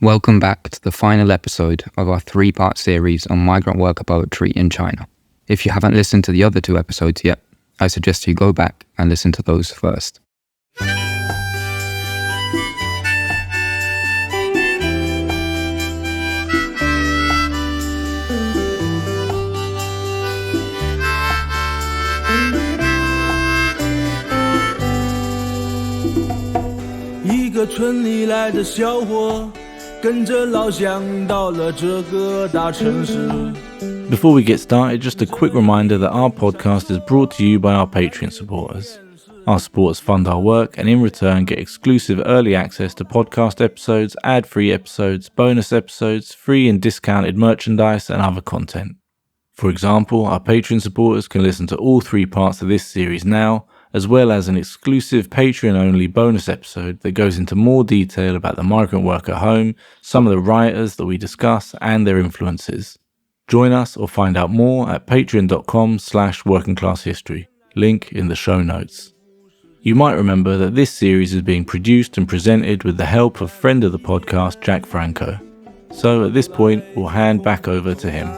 Welcome back to the final episode of our 3-part series on migrant worker poetry in China. If you haven't listened to the other 2 episodes yet, I suggest you go back and listen to those first. Before we get started, just a quick reminder that our podcast is brought to you by our Patreon supporters. Our supporters fund our work and in return get exclusive early access to podcast episodes, ad-free episodes, bonus episodes, free and discounted merchandise and other content. For example, our Patreon supporters can listen to all 3 parts of this series now, as well as an exclusive Patreon-only bonus episode that goes into more detail about the migrant worker home, some of the writers that we discuss, and their influences. Join us or find out more at patreon.com/workingclasshistory, link in the show notes. You might remember that this series is being produced and presented with the help of friend of the podcast, Jack Franco. So at this point, we'll hand back over to him.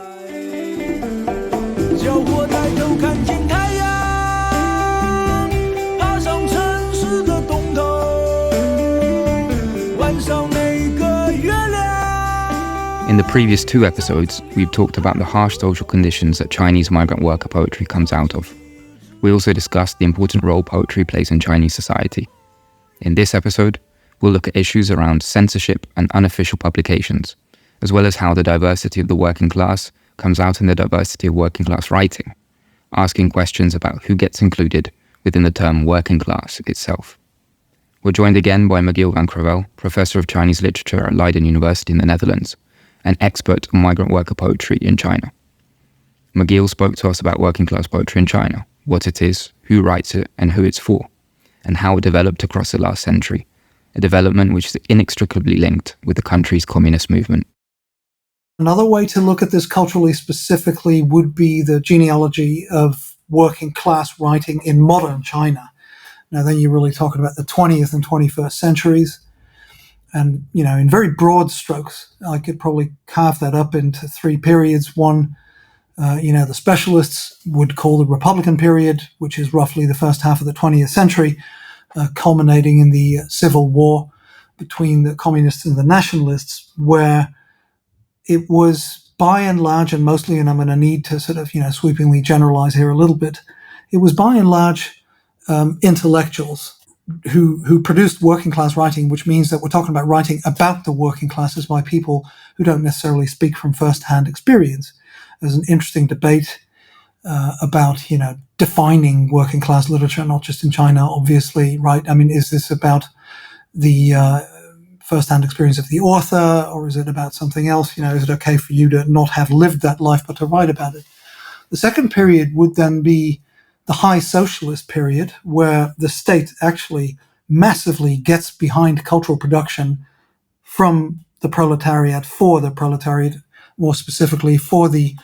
In the previous 2 episodes, we've talked about the harsh social conditions that Chinese migrant worker poetry comes out of. We also discussed the important role poetry plays in Chinese society. In this episode, we'll look at issues around censorship and unofficial publications, as well as how the diversity of the working class comes out in the diversity of working class writing, asking questions about who gets included within the term working class itself. We're joined again by Maghiel van Crevel, Professor of Chinese Literature at Leiden University in the Netherlands, an expert on migrant worker poetry in China. Maghiel spoke to us about working class poetry in China, what it is, who writes it, and who it's for, and how it developed across the last century, a development which is inextricably linked with the country's communist movement. Another way to look at this culturally specifically would be the genealogy of working class writing in modern China. Now then you're really talking about the 20th and 21st centuries. And, in very broad strokes, I could probably carve that up into 3 periods. One, the specialists would call the Republican period, which is roughly the first half of the 20th century, culminating in the civil war between the communists and the nationalists, where it was by and large, and mostly, and I'm going to need to sort of, sweepingly generalize here a little bit, it was by and large intellectuals who produced working class writing, which means that we're talking about writing about the working classes by people who don't necessarily speak from first-hand experience. There's an interesting debate about, defining working class literature, not just in China, obviously, right? I mean, is this about the first-hand experience of the author, or is it about something else? Is it okay for you to not have lived that life, but to write about it? The second period would then be the high socialist period, where the state actually massively gets behind cultural production from the proletariat, for the proletariat, more specifically for the,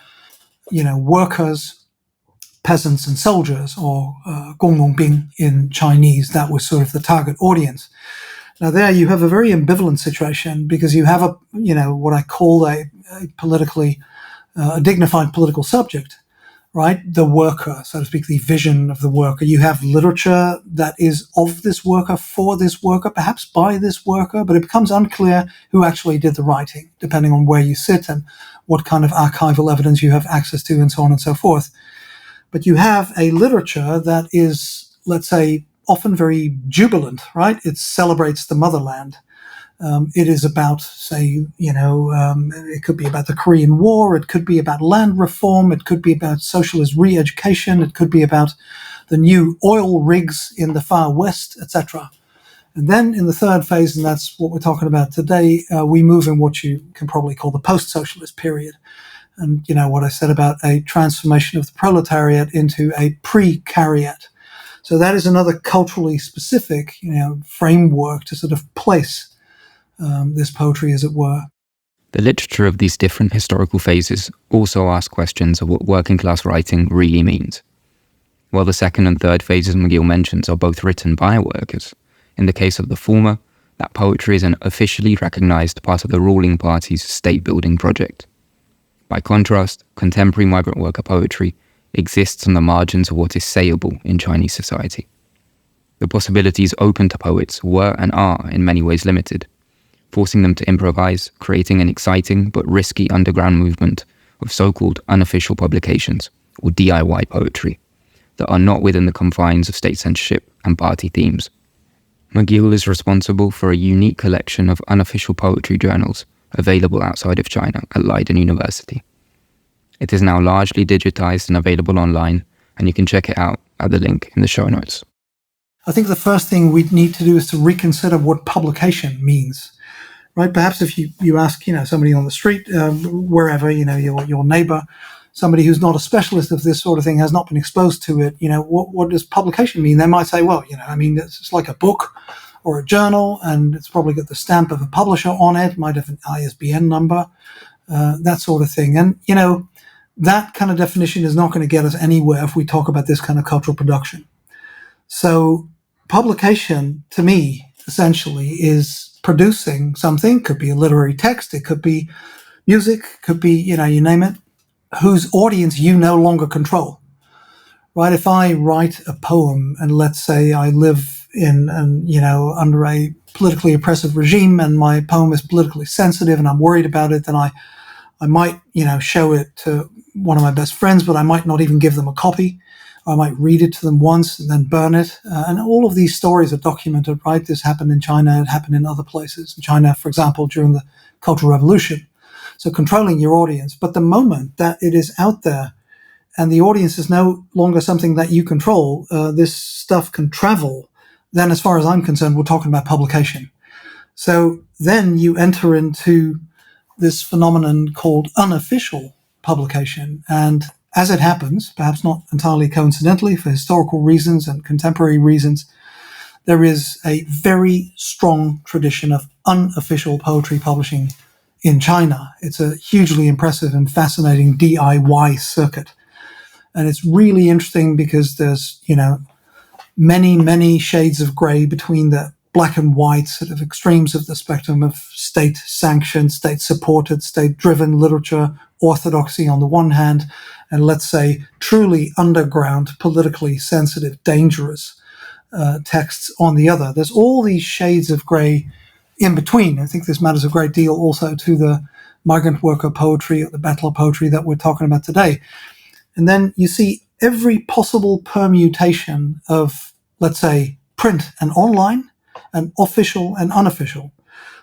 workers, peasants and soldiers, or 工农兵 in Chinese. That was sort of the target audience. Now there you have a very ambivalent situation, because you have what I call a politically, a dignified political subject, right? The worker, so to speak, the vision of the worker. You have literature that is of this worker, for this worker, perhaps by this worker, but it becomes unclear who actually did the writing, depending on where you sit and what kind of archival evidence you have access to, and so on and so forth. But you have a literature that is, let's say, often very jubilant, right? It celebrates the motherland. It is about, say, it could be about the Korean War, it could be about land reform, it could be about socialist re-education, it could be about the new oil rigs in the far west, etc. And then in the third phase, and that's what we're talking about today, we move in what you can probably call the post-socialist period. And, what I said about a transformation of the proletariat into a precariat. So that is another culturally specific, framework to sort of place this poetry, as it were. The literature of these different historical phases also asks questions of what working class writing really means. While the second and third phases Maghiel mentions are both written by workers, in the case of the former, that poetry is an officially recognized part of the ruling party's state-building project. By contrast, contemporary migrant worker poetry exists on the margins of what is sayable in Chinese society. The possibilities open to poets were and are in many ways limited, forcing them to improvise, creating an exciting but risky underground movement of so-called unofficial publications, or DIY poetry, that are not within the confines of state censorship and party themes. Maghiel is responsible for a unique collection of unofficial poetry journals available outside of China at Leiden University. It is now largely digitized and available online, and you can check it out at the link in the show notes. I think the first thing we need to do is to reconsider what publication means, right? Perhaps if you ask, somebody on the street, wherever, your neighbor, somebody who's not a specialist of this sort of thing, has not been exposed to it, what does publication mean? They might say, well, it's like a book or a journal, and it's probably got the stamp of a publisher on it, might have an ISBN number, that sort of thing. And, that kind of definition is not going to get us anywhere if we talk about this kind of cultural production. So publication, to me, essentially, is producing something. Could be a literary text, it could be music, could be, you name it, whose audience you no longer control, right? If I write a poem, and let's say I live under a politically oppressive regime, and my poem is politically sensitive, and I'm worried about it, then I might, show it to one of my best friends, but I might not even give them a copy. I might read it to them once and then burn it. And all of these stories are documented, right? This happened in China. It happened in other places. In China, for example, during the Cultural Revolution. So controlling your audience. But the moment that it is out there and the audience is no longer something that you control, this stuff can travel, then as far as I'm concerned, we're talking about publication. So then you enter into this phenomenon called unofficial publication. And as it happens, perhaps not entirely coincidentally, for historical reasons and contemporary reasons, there is a very strong tradition of unofficial poetry publishing in China. It's a hugely impressive and fascinating DIY circuit. And it's really interesting because there's, many, many shades of grey between the black and white sort of extremes of the spectrum of state-sanctioned, state-supported, state-driven literature, orthodoxy on the one hand, and let's say truly underground, politically sensitive, dangerous texts on the other. There's all these shades of grey in between. I think this matters a great deal also to the migrant worker poetry or the battler poetry that we're talking about today. And then you see every possible permutation of, let's say, print and online, and official and unofficial.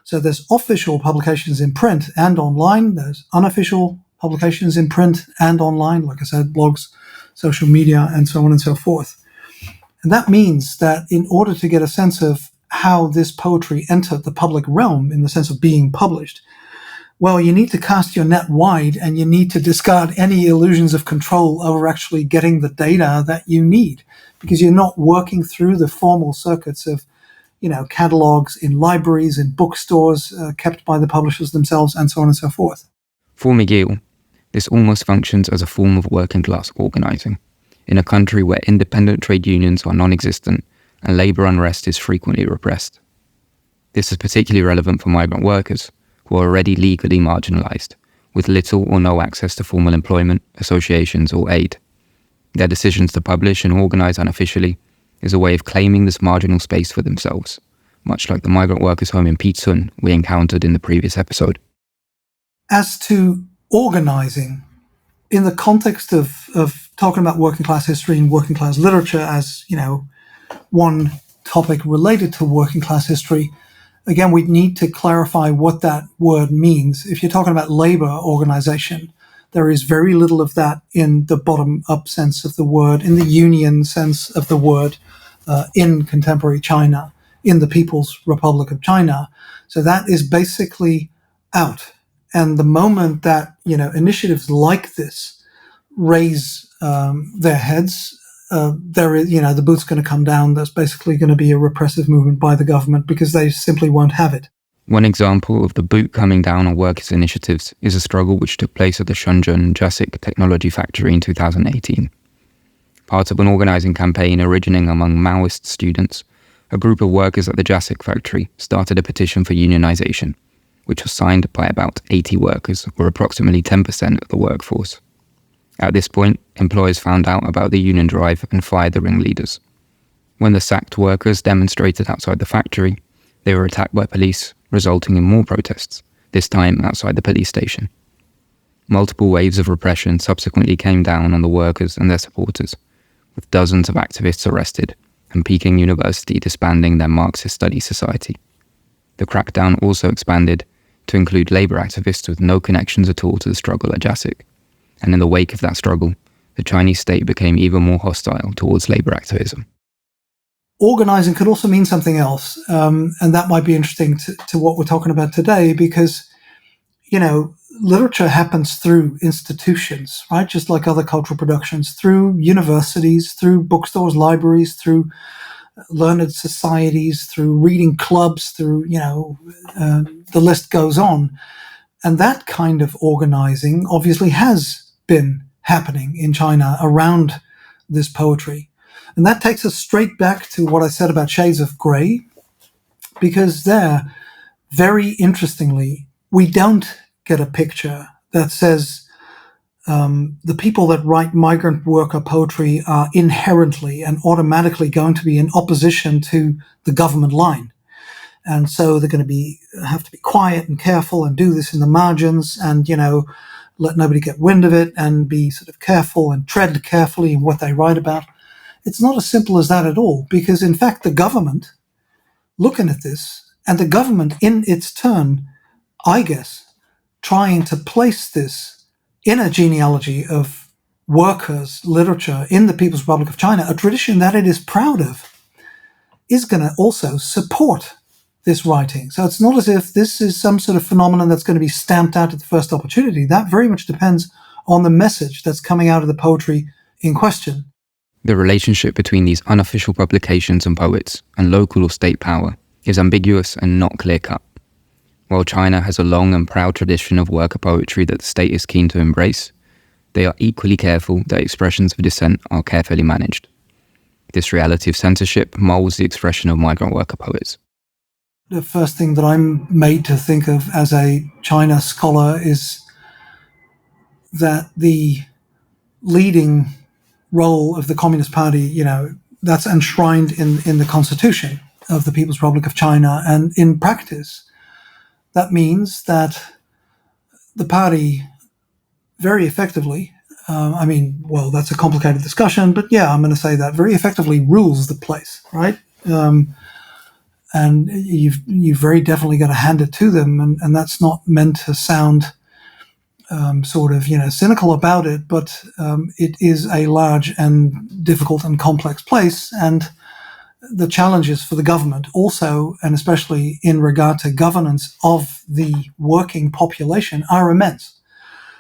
So there's official publications in print and online. There's unofficial publications in print and online, like I said, blogs, social media, and so on and so forth. And that means that in order to get a sense of how this poetry entered the public realm in the sense of being published, well, you need to cast your net wide, and you need to discard any illusions of control over actually getting the data that you need, because you're not working through the formal circuits of catalogs in libraries, in bookstores kept by the publishers themselves, and so on and so forth. For Maghiel, this almost functions as a form of working class organising, in a country where independent trade unions are non-existent and labour unrest is frequently repressed. This is particularly relevant for migrant workers, who are already legally marginalised, with little or no access to formal employment, associations or aid. Their decisions to publish and organise unofficially is a way of claiming this marginal space for themselves, much like the migrant workers' home in Pitsun we encountered in the previous episode. As to organising, in the context of talking about working class history and working class literature as, one topic related to working class history, again, we need to clarify what that word means. If you're talking about labour organisation, there is very little of that in the bottom-up sense of the word, in the union sense of the word, in contemporary China, in the People's Republic of China. So that is basically out. And the moment that, initiatives like this raise their heads, there is, the boot's going to come down. There's basically going to be a repressive movement by the government because they simply won't have it. One example of the boot coming down on workers' initiatives is a struggle which took place at the Shenzhen Jasik Technology Factory in 2018. Part of an organising campaign originating among Maoist students, a group of workers at the Jasik factory started a petition for unionization, which was signed by about 80 workers, or approximately 10% of the workforce. At this point, employers found out about the union drive and fired the ringleaders. When the sacked workers demonstrated outside the factory, they were attacked by police, resulting in more protests, this time outside the police station. Multiple waves of repression subsequently came down on the workers and their supporters, with dozens of activists arrested and Peking University disbanding their Marxist Studies Society. The crackdown also expanded to include labour activists with no connections at all to the struggle at Jasik. And in the wake of that struggle, the Chinese state became even more hostile towards labour activism. Organising could also mean something else, and that might be interesting to what we're talking about today, because, literature happens through institutions, right? Just like other cultural productions, through universities, through bookstores, libraries, through learned societies, through reading clubs, through, the list goes on. And that kind of organising obviously has been happening in China around this poetry. And that takes us straight back to what I said about Shades of Grey, because there, very interestingly, we don't get a picture that says the people that write migrant worker poetry are inherently and automatically going to be in opposition to the government line. And so they're going to have to be quiet and careful and do this in the margins and, let nobody get wind of it and be sort of careful and tread carefully in what they write about. It's not as simple as that at all, because in fact, the government, looking at this, and the government in its turn, I guess, trying to place this in a genealogy of workers' literature in the People's Republic of China, a tradition that it is proud of, is going to also support this writing. So it's not as if this is some sort of phenomenon that's going to be stamped out at the first opportunity. That very much depends on the message that's coming out of the poetry in question. The relationship between these unofficial publications and poets and local or state power is ambiguous and not clear-cut. While China has a long and proud tradition of worker poetry that the state is keen to embrace, they are equally careful that expressions of dissent are carefully managed. This reality of censorship molds the expression of migrant worker poets. The first thing that I'm made to think of as a China scholar is that the leading role of the Communist Party, that's enshrined in the Constitution of the People's Republic of China. And in practice, that means that the party very effectively, that's a complicated discussion, but yeah, I'm going to say that very effectively rules the place, right? And you've very definitely got to hand it to them, and that's not meant to sound cynical about it, but it is a large and difficult and complex place, and the challenges for the government also, and especially in regard to governance of the working population, are immense.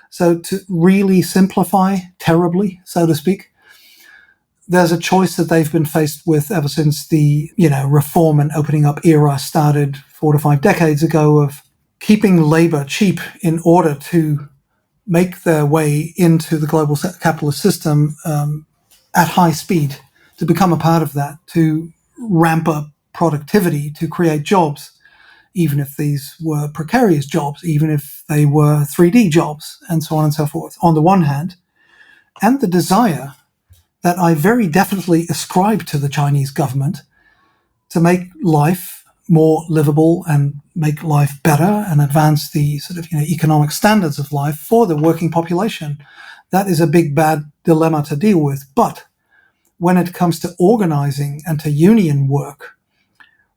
So to really simplify terribly, so to speak, there's a choice that they've been faced with ever since the, reform and opening up era started 4 to 5 decades ago, of keeping labor cheap in order to make their way into the global capitalist system at high speed, to become a part of that, to ramp up productivity, to create jobs, even if these were precarious jobs, even if they were 3D jobs, and so on and so forth, on the one hand, and the desire that I very definitely ascribe to the Chinese government to make life more livable and make life better and advance the economic standards of life for the working population. That is a big, bad dilemma to deal with. But when it comes to organizing and to union work,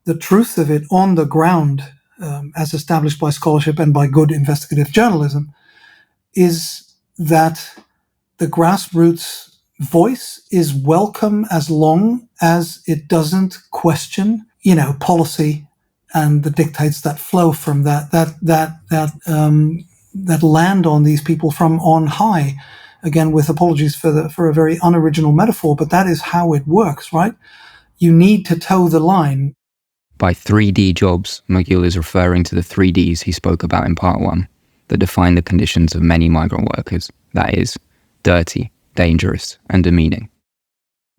the truth of it on the ground, as established by scholarship and by good investigative journalism, is that the grassroots voice is welcome as long as it doesn't question, policy and the dictates that flow from that land on these people from on high. Again, with apologies for a very unoriginal metaphor, but that is how it works, right? You need to toe the line. By 3D jobs, Maghiel is referring to the 3Ds he spoke about in part 1 that define the conditions of many migrant workers, that is, dirty, dangerous, and demeaning.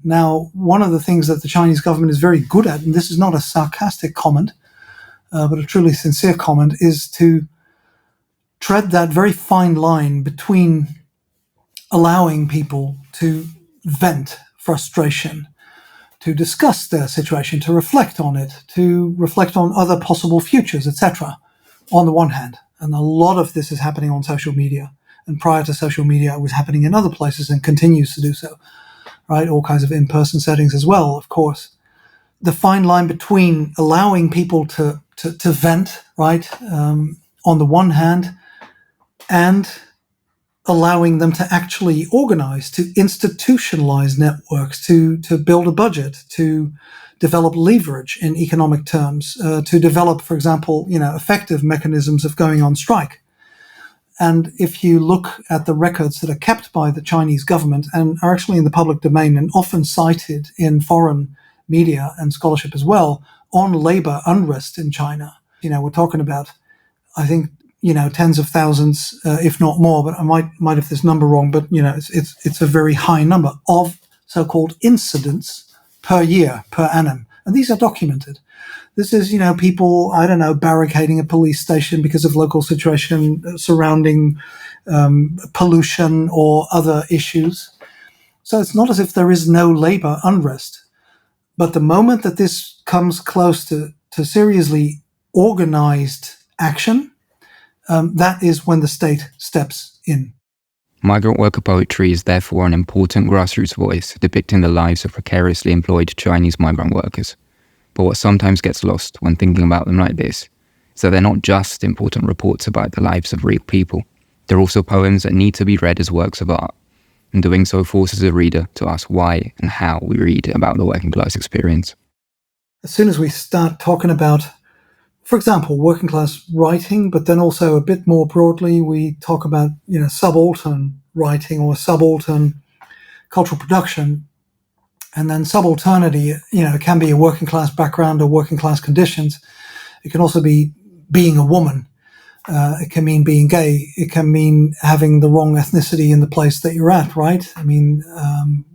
Now, one of the things that the Chinese government is very good at, and this is not a sarcastic comment, but a truly sincere comment, is to tread that very fine line between allowing people to vent frustration, to discuss their situation, to reflect on it, to reflect on other possible futures, etc., on the one hand. And a lot of this is happening on social media. And prior to social media, it was happening in other places and continues to do so, right? All kinds of in-person settings as well, of course. The fine line between allowing people to vent, right, on the one hand, and allowing them to actually organize, to institutionalize networks, to build a budget, to develop leverage in economic terms, to develop, for example, effective mechanisms of going on strike. And if you look at the records that are kept by the Chinese government and are actually in the public domain and often cited in foreign media and scholarship as well, on labor unrest in China, we're talking about, I think, tens of thousands, if not more, but I might have this number wrong, but it's a very high number of so-called incidents per year, per annum. And these are documented. This is, people, barricading a police station because of local situation surrounding pollution or other issues. So it's not as if there is no labor unrest. But the moment that this comes close to seriously organized action, that is when the state steps in. Migrant worker poetry is therefore an important grassroots voice depicting the lives of precariously employed Chinese migrant workers. But what sometimes gets lost when thinking about them like this is that they're not just important reports about the lives of real people. They're also poems that need to be read as works of art, and doing so forces a reader to ask why and how we read about the working class experience. As soon as we start talking about, for example, working class writing, but then also a bit more broadly, we talk about, subaltern writing or subaltern cultural production. And then subalternity, it can be a working class background or working class conditions. It can also be being a woman. It can mean being gay. It can mean having the wrong ethnicity in the place that you're at, right? I mean,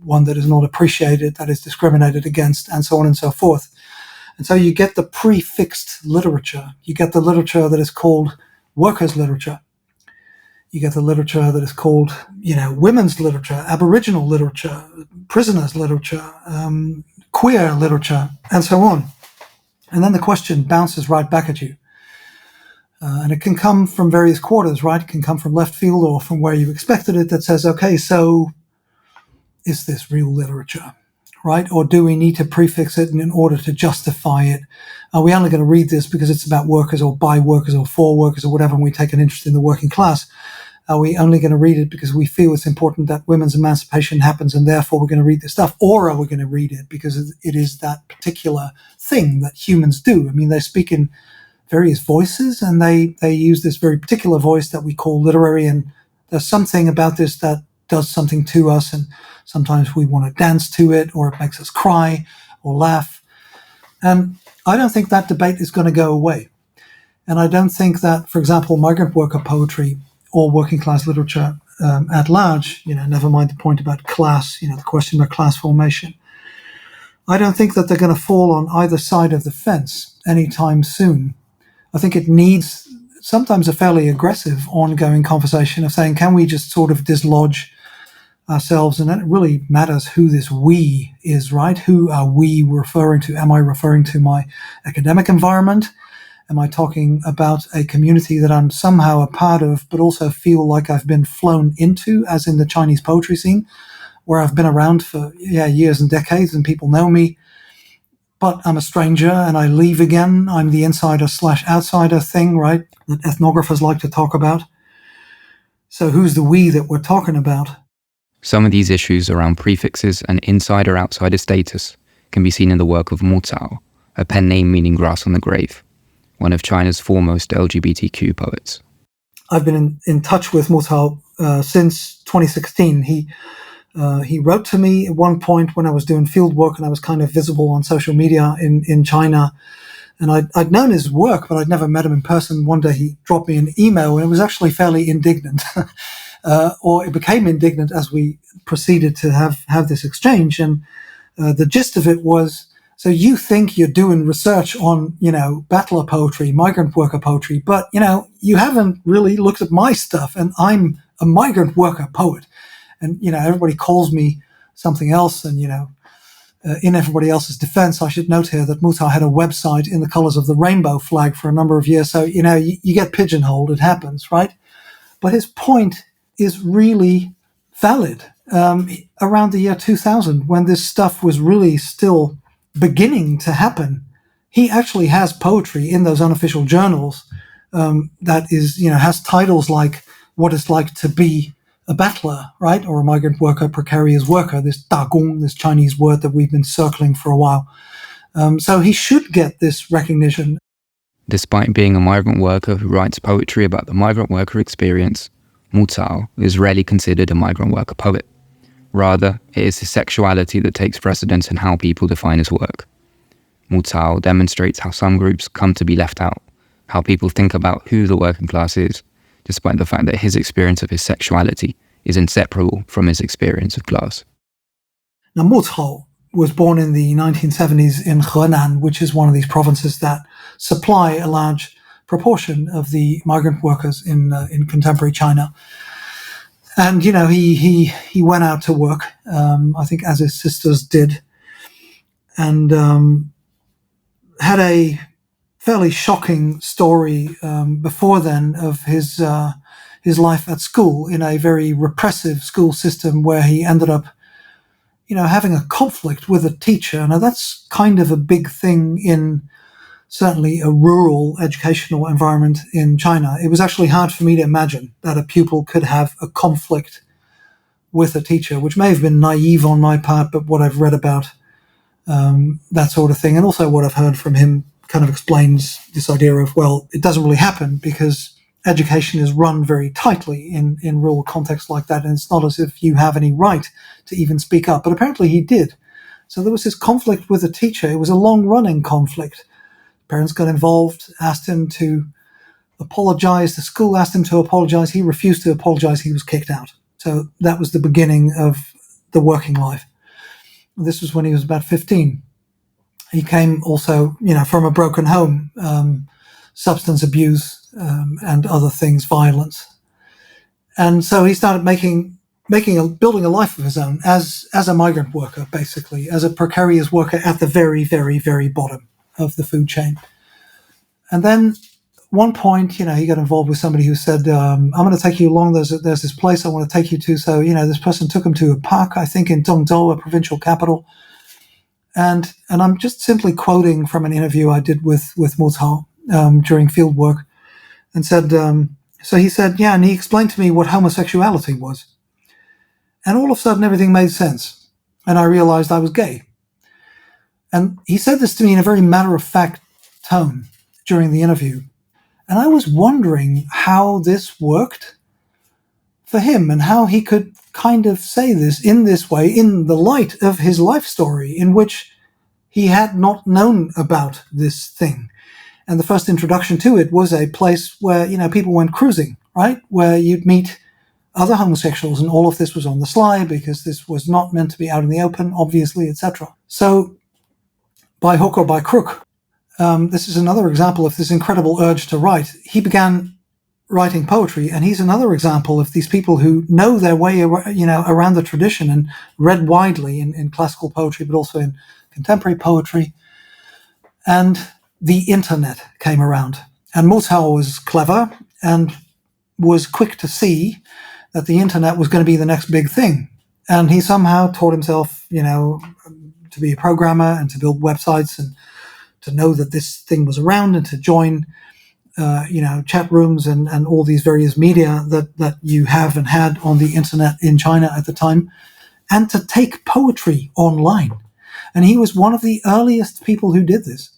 one that is not appreciated, that is discriminated against, and so on and so forth. And so you get the prefixed literature. You get the literature that is called workers' literature. You get the literature that is called, women's literature, Aboriginal literature, prisoners' literature, queer literature, and so on. And then the question bounces right back at you. And it can come from various quarters, right? It can come from left field or from where you expected it, that says, okay, so is this real literature, right? Or do we need to prefix it in order to justify it? Are we only going to read this because it's about workers or by workers or for workers or whatever, and we take an interest in the working class? Are we only going to read it because we feel it's important that women's emancipation happens and therefore we're going to read this stuff? Or are we going to read it because it is that particular thing that humans do? I mean, they speak in various voices and they use this very particular voice that we call literary, and there's something about this that does something to us, and sometimes we want to dance to it, or it makes us cry or laugh. And I don't think that debate is going to go away. And I don't think that, for example, migrant worker poetry or working class literature at large, never mind the point about class, the question about class formation, I don't think that they're going to fall on either side of the fence anytime soon. I think it needs sometimes a fairly aggressive ongoing conversation of saying, can we just sort of dislodge ourselves? And then it really matters who this we is, right? Who are we referring to? Am I referring to my academic environment? Am I talking about a community that I'm somehow a part of, but also feel like I've been flown into, as in the Chinese poetry scene, where I've been around for years and decades and people know me, but I'm a stranger and I leave again. I'm the insider/outsider thing, right? That ethnographers like to talk about. So who's the we that we're talking about? Some of these issues around prefixes and insider-outsider status can be seen in the work of Mo Cao, a pen name meaning grass on the grave, one of China's foremost LGBTQ poets. I've been in touch with Mo Cao since 2016. He wrote to me at one point when I was doing field work and I was kind of visible on social media in China. And I'd known his work, but I'd never met him in person. One day he dropped me an email and it was actually fairly indignant. Or it became indignant as we proceeded to have this exchange. And The gist of it was, so you think you're doing research on, battler poetry, migrant worker poetry, but, you haven't really looked at my stuff, and I'm a migrant worker poet. And, everybody calls me something else, and, in everybody else's defense, I should note here that Mu Tao had a website in the colors of the rainbow flag for a number of years. So, you get pigeonholed, it happens, right? But his point is really valid. Around the year 2000, when this stuff was really still beginning to happen, he actually has poetry in those unofficial journals that is, has titles like "What It's Like to Be a Battler," right, or a migrant worker, precarious worker. This "dagong," this Chinese word that we've been circling for a while. So he should get this recognition. Despite being a migrant worker who writes poetry about the migrant worker experience, Mu Tao is rarely considered a migrant worker poet. Rather, it is his sexuality that takes precedence in how people define his work. Mu Tao demonstrates how some groups come to be left out, how people think about who the working class is, despite the fact that his experience of his sexuality is inseparable from his experience of class. Now, Mu Tao was born in the 1970s in Henan, which is one of these provinces that supply a large proportion of the migrant workers in contemporary China. And, he went out to work, I think as his sisters did, and had a fairly shocking story before then of his life at school in a very repressive school system where he ended up, having a conflict with a teacher. Now, that's kind of a big thing in certainly a rural educational environment in China. It was actually hard for me to imagine that a pupil could have a conflict with a teacher, which may have been naive on my part, but what I've read about that sort of thing, and also what I've heard from him, kind of explains this idea of, well, it doesn't really happen because education is run very tightly in rural contexts like that, and it's not as if you have any right to even speak up. But apparently he did. So there was this conflict with a teacher. It was a long-running conflict. Parents got involved, asked him to apologize. The school asked him to apologize. He refused to apologize. He was kicked out. So that was the beginning of the working life. This was when he was about 15. He came also, from a broken home, substance abuse and other things, violence. And so he started building a life of his own as a migrant worker, basically, as a precarious worker at the very, very, very bottom of the food chain. And then one point, he got involved with somebody who said, I'm going to take you along. There's this place I want to take you to. So, this person took him to a park, I think in Zhengzhou, a provincial capital. And I'm just simply quoting from an interview I did with Mu Tao during field work, and said, so he said, and he explained to me what homosexuality was. And all of a sudden, everything made sense. And I realized I was gay. And he said this to me in a very matter-of-fact tone during the interview. And I was wondering how this worked for him and how he could kind of say this in this way in the light of his life story in which he had not known about this thing. And the first introduction to it was a place where, people went cruising, right? Where you'd meet other homosexuals, and all of this was on the sly because this was not meant to be out in the open, obviously, etc. So by hook or by crook, this is another example of this incredible urge to write. He began writing poetry, and he's another example of these people who know their way, around the tradition and read widely in classical poetry, but also in contemporary poetry. And the internet came around, and Mu Tao was clever and was quick to see that the internet was going to be the next big thing. And he somehow taught himself, to be a programmer and to build websites and to know that this thing was around and to join, chat rooms and all these various media that you have and had on the internet in China at the time, and to take poetry online. And he was one of the earliest people who did this.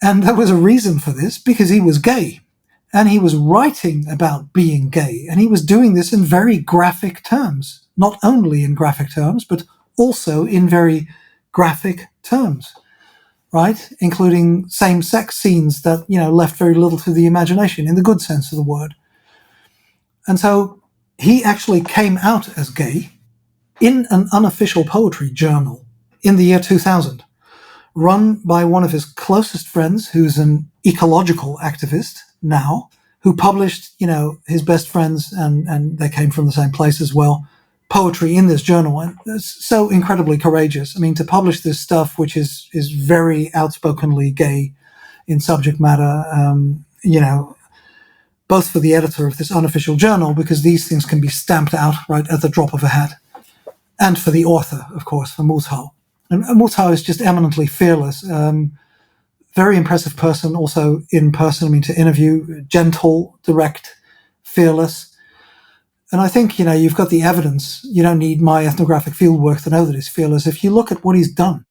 And there was a reason for this, because he was gay. And he was writing about being gay. And he was doing this in very graphic terms. Not only in graphic terms, but also in very graphic terms, right? Including same-sex scenes that, left very little to the imagination, in the good sense of the word. And so he actually came out as gay in an unofficial poetry journal in the year 2000, run by one of his closest friends, who's an ecological activist now, who published, his best friends, and they came from the same place as well, poetry in this journal. And it's so incredibly courageous. I mean, to publish this stuff, which is very outspokenly gay in subject matter, both for the editor of this unofficial journal, because these things can be stamped out right at the drop of a hat, and for the author, of course, for Maghiel. And Maghiel is just eminently fearless. Very impressive person, also in person. I mean, to interview, gentle, direct, fearless. And I think, you've got the evidence. You don't need my ethnographic fieldwork to know that he's fearless. If you look at what he's done.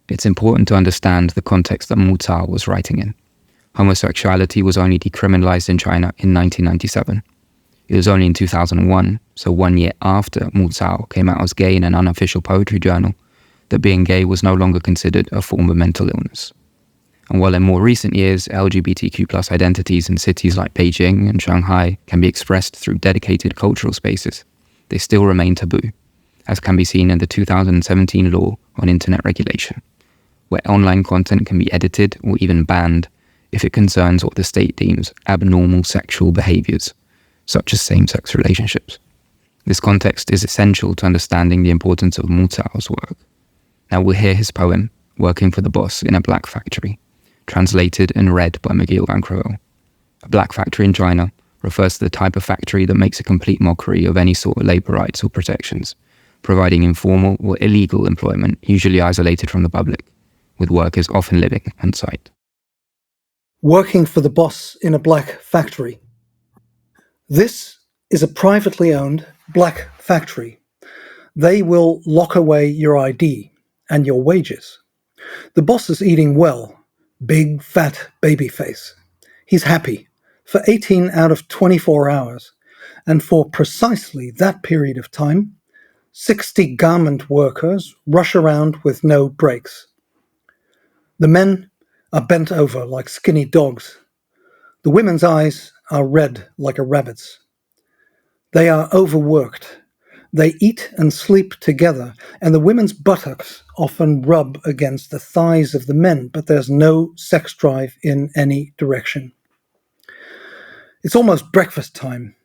It's important to understand the context that Maghiel was writing in. Homosexuality was only decriminalized in China in 1997. It was only in 2001, so 1 year after Maghiel came out as gay in an unofficial poetry journal, that being gay was no longer considered a form of mental illness. And while in more recent years, LGBTQ+ identities in cities like Beijing and Shanghai can be expressed through dedicated cultural spaces, they still remain taboo, as can be seen in the 2017 law on internet regulation, where online content can be edited or even banned if it concerns what the state deems abnormal sexual behaviors, such as same-sex relationships. This context is essential to understanding the importance of Maghiel's work. Now we'll hear his poem, Working for the Boss in a Black Factory, translated and read by Maghiel van Crevel. A black factory in China refers to the type of factory that makes a complete mockery of any sort of labor rights or protections, providing informal or illegal employment, usually isolated from the public, with workers often living on site. Working for the boss in a black factory. This is a privately owned black factory. They will lock away your ID and your wages. The boss is eating well, big, fat baby face. He's happy for 18 out of 24 hours, and for precisely that period of time, 60 garment workers rush around with no breaks. The men are bent over like skinny dogs. The women's eyes are red like a rabbit's. They are overworked. They eat and sleep together, and the women's buttocks often rub against the thighs of the men, but there's no sex drive in any direction. It's almost breakfast time.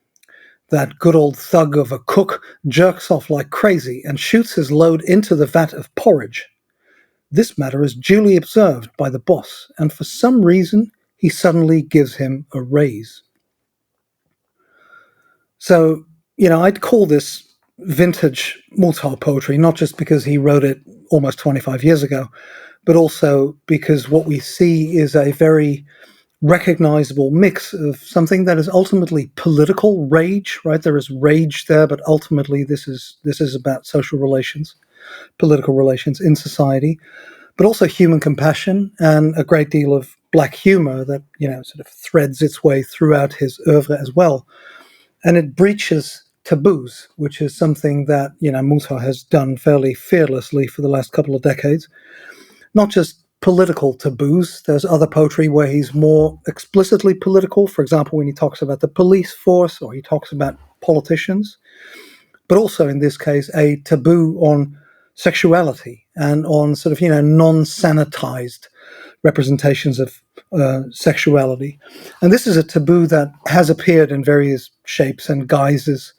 That good old thug of a cook jerks off like crazy and shoots his load into the vat of porridge. This matter is duly observed by the boss, and for some reason, he suddenly gives him a raise. So, I'd call this vintage Maghiel poetry, not just because he wrote it almost 25 years ago, but also because what we see is a very recognizable mix of something that is ultimately political rage, right? There is rage there, but ultimately this is about social relations, political relations in society, but also human compassion and a great deal of black humor that, sort of threads its way throughout his oeuvre as well. And it breaches taboos, which is something that, Maghiel has done fairly fearlessly for the last couple of decades. Not just political taboos. There's other poetry where he's more explicitly political, for example, when he talks about the police force or he talks about politicians, but also in this case, a taboo on sexuality and on sort of, non-sanitized representations of sexuality. And this is a taboo that has appeared in various shapes and guises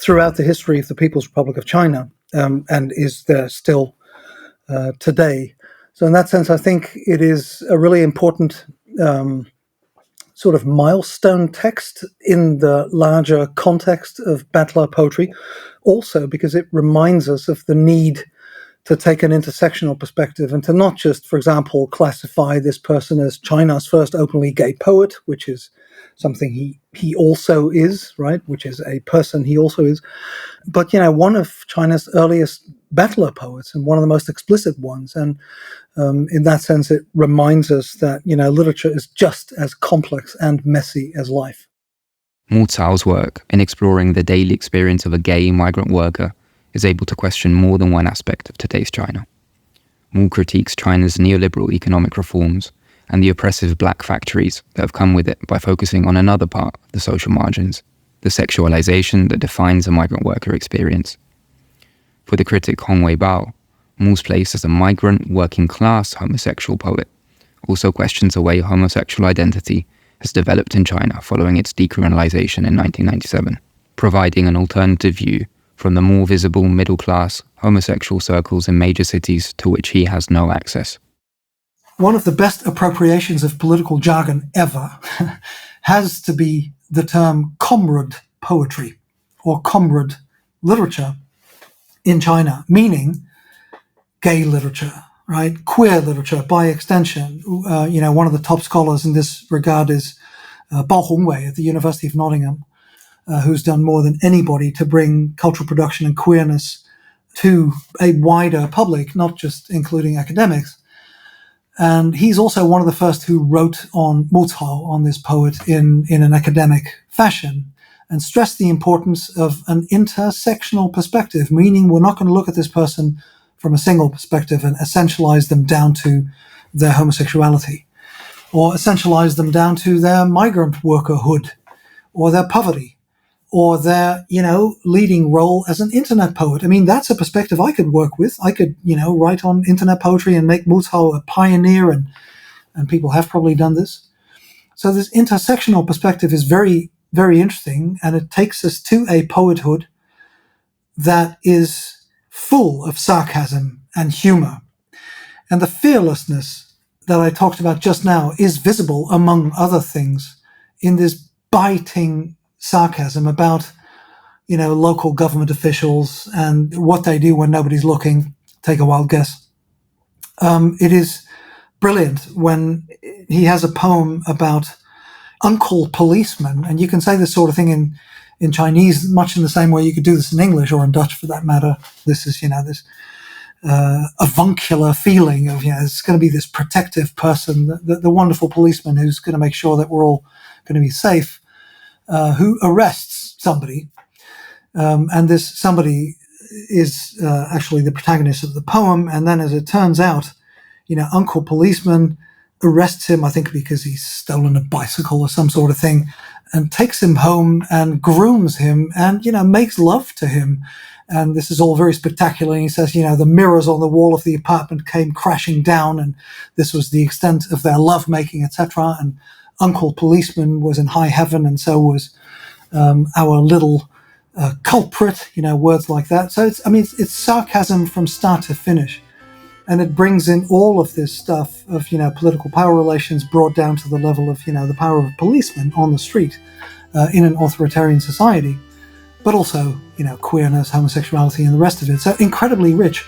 throughout the history of the People's Republic of China, and is there still today. So in that sense, I think it is a really important sort of milestone text in the larger context of battler poetry, also because it reminds us of the need to take an intersectional perspective and to not just, for example, classify this person as China's first openly gay poet, which is something he also is, right? Which is a person he also is. But, one of China's earliest battler poets and one of the most explicit ones. And in that sense, it reminds us that, literature is just as complex and messy as life. Maghiel's work in exploring the daily experience of a gay migrant worker is able to question more than one aspect of today's China. Maghiel critiques China's neoliberal economic reforms and the oppressive black factories that have come with it by focusing on another part of the social margins, the sexualization that defines a migrant worker experience. For the critic Hong Wei Bao, Moore's place as a migrant, working-class homosexual poet also questions the way homosexual identity has developed in China following its decriminalization in 1997, providing an alternative view from the more visible middle-class homosexual circles in major cities to which he has no access. One of the best appropriations of political jargon ever has to be the term comrade poetry or comrade literature in China, meaning gay literature, right? Queer literature by extension. One of the top scholars in this regard is Bao Hongwei at the University of Nottingham, who's done more than anybody to bring cultural production and queerness to a wider public, not just including academics. And he's also one of the first who wrote on Muzhao, on this poet, in an academic fashion, and stressed the importance of an intersectional perspective, meaning we're not going to look at this person from a single perspective and essentialize them down to their homosexuality, or essentialize them down to their migrant workerhood, or their poverty, or their, leading role as an internet poet. I mean, that's a perspective I could work with. I could, write on internet poetry and make Muzhao a pioneer, and people have probably done this. So this intersectional perspective is very, very interesting, and it takes us to a poethood that is full of sarcasm and humor. And the fearlessness that I talked about just now is visible, among other things, in this biting sarcasm about, local government officials and what they do when nobody's looking. Take a wild guess. It is brilliant when he has a poem about uncle policemen, and you can say this sort of thing in Chinese much in the same way you could do this in English or in Dutch for that matter. This is, this avuncular feeling of, it's going to be this protective person, the wonderful policeman who's going to make sure that we're all going to be safe, who arrests somebody. And this somebody is actually the protagonist of the poem. And then as it turns out, Uncle Policeman arrests him, I think because he's stolen a bicycle or some sort of thing, and takes him home and grooms him and, makes love to him. And this is all very spectacular. And he says, the mirrors on the wall of the apartment came crashing down, and this was the extent of their lovemaking, etc. And Uncle Policeman was in high heaven, and so was our little culprit, words like that. So it's sarcasm from start to finish. And it brings in all of this stuff of, political power relations brought down to the level of, the power of a policeman on the street in an authoritarian society, but also, queerness, homosexuality, and the rest of it. So incredibly rich.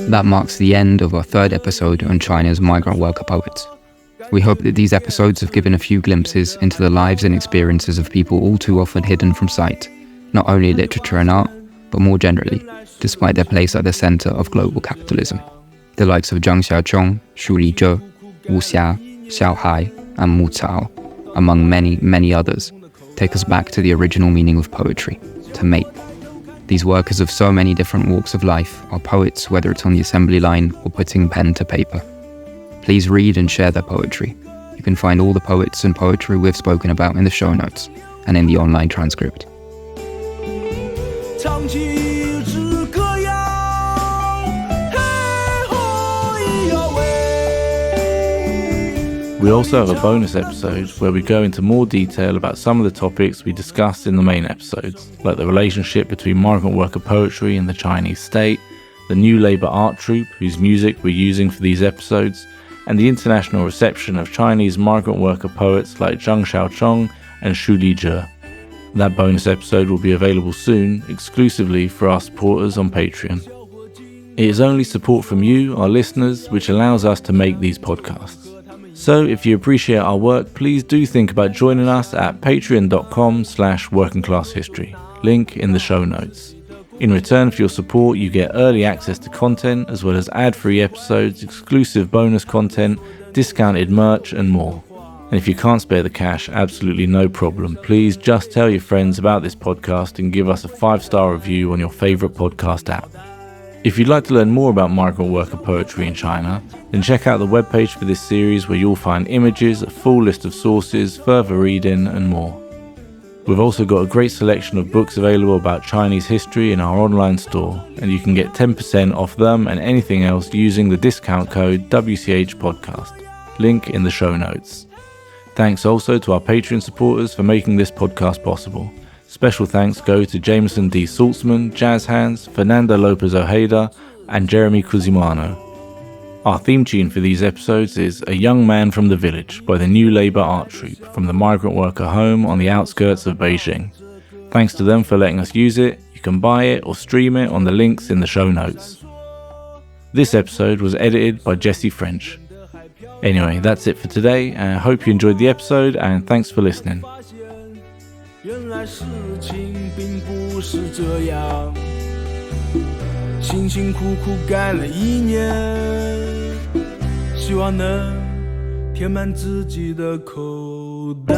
That marks the end of our third episode on China's migrant worker poets. We hope that these episodes have given a few glimpses into the lives and experiences of people all too often hidden from sight, not only literature and art, but more generally, despite their place at the center of global capitalism. The likes of Zhang Xiaochong, Shu Lizhe, Wu Xia, Xiao Hai, and Mu Cao, among many, many others, take us back to the original meaning of poetry, to mate. These workers of so many different walks of life are poets, whether it's on the assembly line or putting pen to paper. Please read and share their poetry. You can find all the poets and poetry we've spoken about in the show notes and in the online transcript. We also have a bonus episode where we go into more detail about some of the topics we discussed in the main episodes, like the relationship between migrant worker poetry and the Chinese state, the new Labour art troupe whose music we're using for these episodes, and the international reception of Chinese migrant worker poets like Zhang Xiaochong and Shu Lizhe. That bonus episode will be available soon, exclusively for our supporters on Patreon. It is only support from you, our listeners, which allows us to make these podcasts. So if you appreciate our work, please do think about joining us at patreon.com/workingclasshistory. Link in the show notes. In return for your support, you get early access to content, as well as ad-free episodes, exclusive bonus content, discounted merch, and more. And if you can't spare the cash, absolutely no problem. Please just tell your friends about this podcast and give us a 5-star review on your favourite podcast app. If you'd like to learn more about migrant worker poetry in China, then check out the webpage for this series where you'll find images, a full list of sources, further reading and more. We've also got a great selection of books available about Chinese history in our online store, and you can get 10% off them and anything else using the discount code WCHpodcast. Link in the show notes. Thanks also to our Patreon supporters for making this podcast possible. Special thanks go to Jameson D. Saltzman, Jazz Hands, Fernando Lopez Ojeda, and Jeremy Cusimano. Our theme tune for these episodes is A Young Man from the Village by the New Labour Art Troupe from the migrant worker home on the outskirts of Beijing. Thanks to them for letting us use it. You can buy it or stream it on the links in the show notes. This episode was edited by Jesse French. Anyway, that's it for today, and I hope you enjoyed the episode, and thanks for listening. 原来事情并不是这样，辛辛苦苦干了1年，希望能填满自己的口袋。